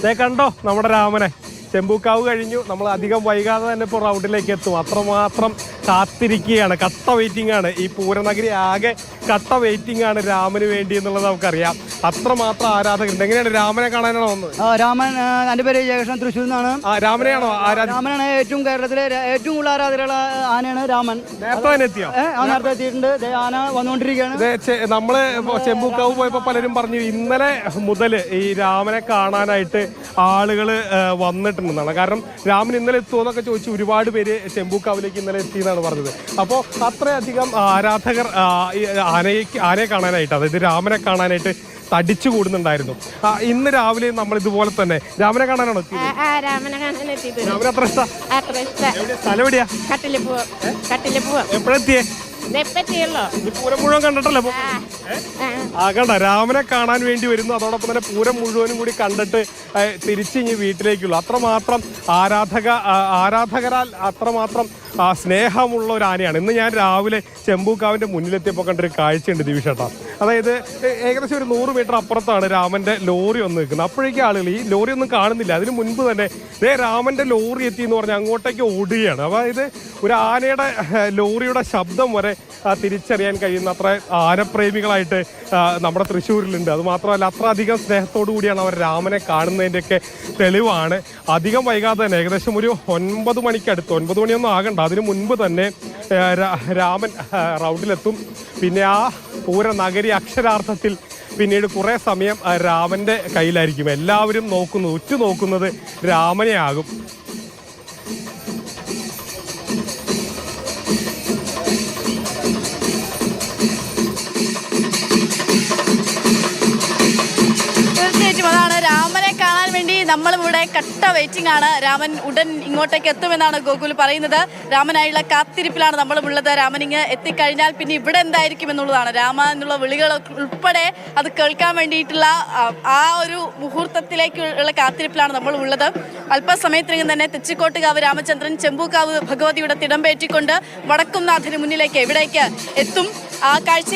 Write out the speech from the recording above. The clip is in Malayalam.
ദേ കണ്ടോ നമ്മുടെ രാമനെ. ചെമ്പൂക്കാവ് കഴിഞ്ഞു, നമ്മൾ അധികം വൈകാതെ തന്നെ ഇപ്പോൾ റൗണ്ടിലേക്ക് എത്തും. അത്രമാത്രം കാത്തിരിക്കുകയാണ്, കട്ട വെയിറ്റിംഗ് ആണ്. ഈ പൂരനഗരി ആകെ കട്ട വെയിറ്റിംഗ് ആണ് രാമന് വേണ്ടി എന്നുള്ളത് നമുക്കറിയാം. അത്രമാത്രം ആരാധകരുണ്ട്. എങ്ങനെയാണ് രാമനെ കാണാനാണോ വന്നത്? രാമൻ, എൻ്റെ പേര് ജയകൃഷ്ണൻ, തൃശ്ശൂർ നിന്നാണ്. രാമനെയാണോ രാമനാണ് ഏറ്റവും കേരളത്തിലെ ഏറ്റവും കൂടുതൽ ആരാധകരുള്ള ആനയാണ് രാമൻ. നേരത്തെ തന്നെ എത്തിയോ? നേരത്തെ എത്തിയിട്ടുണ്ട്. ആന വന്നുകൊണ്ടിരിക്കുകയാണ്. നമ്മള് ചെമ്പൂക്കാവ് പോയപ്പോ പലരും പറഞ്ഞു ഇന്നലെ മുതൽ ഈ രാമനെ കാണാനായിട്ട് ആളുകൾ വന്നിട്ടുണ്ടെന്നാണ്. കാരണം രാമൻ ഇന്നലെ എത്തുമെന്നൊക്കെ ചോദിച്ചു ഒരുപാട് പേര് ചെമ്പൂക്കാവിലേക്ക് ഇന്നലെ എത്തി എന്നാണ് പറഞ്ഞത്. അപ്പോൾ അത്രയധികം ആരാധകർ ആനയെ കാണാനായിട്ട്, അതായത് രാമനെ കാണാനായിട്ട് തടിച്ചു കൂടുന്നുണ്ടായിരുന്നു. ഇന്ന് രാവിലെ നമ്മൾ ഇതുപോലെ തന്നെ രാമനെ കാണാനാണോ? രാമനെ അത്ര ഇഷ്ടം. സ്ഥലം എവിടെയാ? എപ്പോഴെത്തിയേ? പൂരം മുഴുവൻ കണ്ടിട്ടല്ലേ? കണ്ട രാമനെ കാണാൻ വേണ്ടി വരുന്നു. അതോടൊപ്പം തന്നെ പൂരം മുഴുവനും കൂടി കണ്ടിട്ട് തിരിച്ച് ഇനി വീട്ടിലേക്കുള്ളൂ. അത്രമാത്രം ആരാധകരാൽ അത്രമാത്രം സ്നേഹമുള്ള ഒരു ആനയാണ്. ഇന്ന് ഞാൻ രാവിലെ ചെമ്പൂക്കാവിൻ്റെ മുന്നിലെത്തിയപ്പോൾ കണ്ടൊരു കാഴ്ചയുണ്ട് ദിവിഷേട്ടാ. അതായത് ഏകദേശം ഒരു 100 മീറ്റർ അപ്പുറത്താണ് രാമൻ്റെ ലോറി വന്ന് നിൽക്കുന്നത്. അപ്പോഴേക്കും ആളുകൾ ഈ ലോറി ഒന്നും കാണുന്നില്ല. അതിന് മുൻപ് തന്നെ രാമൻ്റെ ലോറി എത്തി എന്ന് പറഞ്ഞാൽ അങ്ങോട്ടേക്ക് ഓടുകയാണ്. അതായത് ഒരു ആനയുടെ ലോറിയുടെ ശബ്ദം വരെ തിരിച്ചറിയാൻ കഴിയുന്ന അത്ര ആനപ്രേമികളായിട്ട് നമ്മുടെ തൃശ്ശൂരിലുണ്ട്. അതുമാത്രമല്ല അത്ര അധികം സ്നേഹത്തോടു കൂടിയാണ് അവർ രാമനെ കാണുന്നതിൻ്റെയൊക്കെ തെളിവാണ്. അധികം വൈകാതെ തന്നെ ഏകദേശം ഒരു 9 മണിക്കടുത്ത്, 9 മണിയൊന്നും ആകണ്ട, അതിനു മുൻപ് തന്നെ രാമൻ റൗണ്ടിലെത്തും. പിന്നെ ആ പൂരനഗരി അക്ഷരാർത്ഥത്തിൽ പിന്നീട് കുറേ സമയം രാമൻ്റെ കയ്യിലായിരിക്കും. എല്ലാവരും ഉറ്റുനോക്കുന്നത് രാമനെ ആകും. അതാണ് രാമനെ കാണാൻ വേണ്ടി നമ്മളിവിടെ കട്ട വെയിറ്റിംഗ് ആണ്. രാമൻ ഉടൻ ഇങ്ങോട്ടേക്ക് എത്തുമെന്നാണ് ഗോകുൽ പറയുന്നത്. രാമനായുള്ള കാത്തിരിപ്പിലാണ് നമ്മളുള്ളത്. രാമൻ ഇങ്ങ് എത്തിക്കഴിഞ്ഞാൽ പിന്നെ ഇവിടെ എന്തായിരിക്കും എന്നുള്ളതാണ്. രാമ എന്നുള്ള വിളികൾ ഉൾപ്പെടെ അത് കേൾക്കാൻ വേണ്ടിയിട്ടുള്ള ആ ഒരു മുഹൂർത്തത്തിലേക്കുള്ള കാത്തിരിപ്പിലാണ് നമ്മളുള്ളത്. അല്പസമയത്തിനകം തന്നെ തെച്ചിക്കോട്ടുകാവ് രാമചന്ദ്രൻ ചെമ്പൂക്കാവ് ഭഗവതിയുടെ തിടമ്പേറ്റിക്കൊണ്ട് വടക്കുംനാഥന് മുന്നിലേക്ക് ഇവിടേക്ക് എത്തും. ആ കാഴ്ച